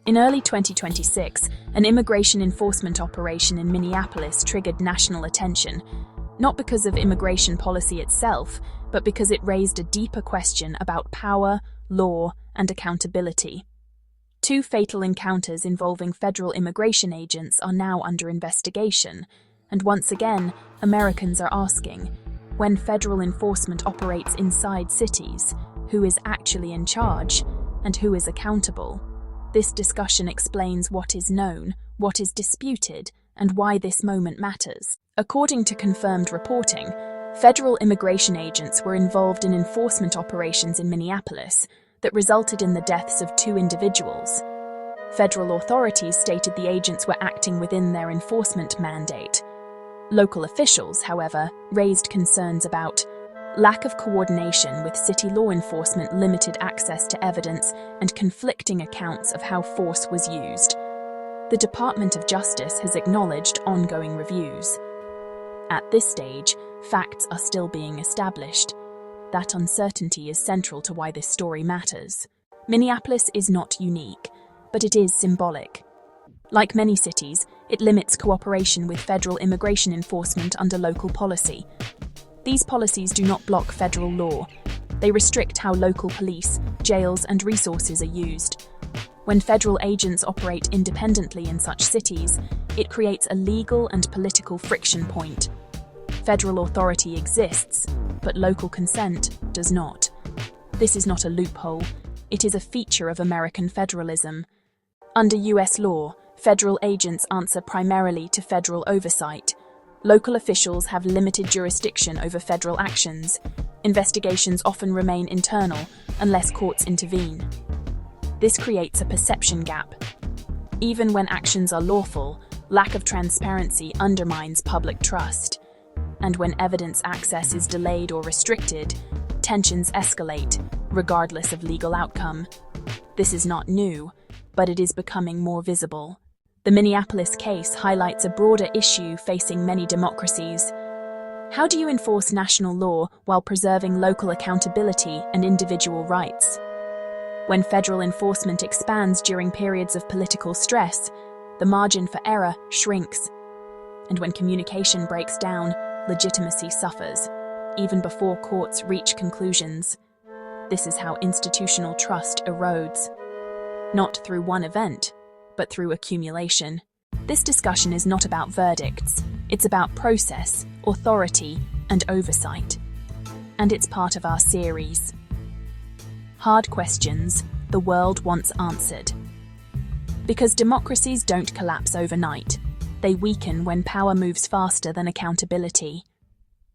In early 2026, an immigration enforcement operation in Minneapolis triggered national attention, not because of immigration policy itself, but because it raised a deeper question about power, law, and accountability. Two fatal encounters involving federal immigration agents are now under investigation, and once again, Americans are asking, when federal enforcement operates inside cities, who is actually in charge, and who is accountable? This discussion explains what is known, what is disputed, and why this moment matters. According to confirmed reporting, federal immigration agents were involved in enforcement operations in Minneapolis that resulted in the deaths of 2 individuals. Federal authorities stated the agents were acting within their enforcement mandate. Local officials, however, raised concerns about lack of coordination with city law enforcement, limited access to evidence, and conflicting accounts of how force was used. The Department of Justice has acknowledged ongoing reviews. At this stage, facts are still being established. That uncertainty is central to why this story matters. Minneapolis is not unique, but it is symbolic. Like many cities, it limits cooperation with federal immigration enforcement under local policy. These policies do not block federal law. They restrict how local police, jails, and resources are used. When federal agents operate independently in such cities, it creates a legal and political friction point. Federal authority exists, but local consent does not. This is not a loophole. It is a feature of American federalism. Under U.S. law, federal agents answer primarily to federal oversight. Local officials have limited jurisdiction over federal actions. Investigations often remain internal unless courts intervene. This creates a perception gap. Even when actions are lawful, lack of transparency undermines public trust. And when evidence access is delayed or restricted, tensions escalate, regardless of legal outcome. This is not new, but it is becoming more visible. The Minneapolis case highlights a broader issue facing many democracies. How do you enforce national law while preserving local accountability and individual rights? When federal enforcement expands during periods of political stress, the margin for error shrinks. And when communication breaks down, legitimacy suffers, even before courts reach conclusions. This is how institutional trust erodes. Not through one event, but through accumulation. This discussion is not about verdicts. It's about process, authority, and oversight. And it's part of our series. Hard questions the world wants answered. Because democracies don't collapse overnight. They weaken when power moves faster than accountability.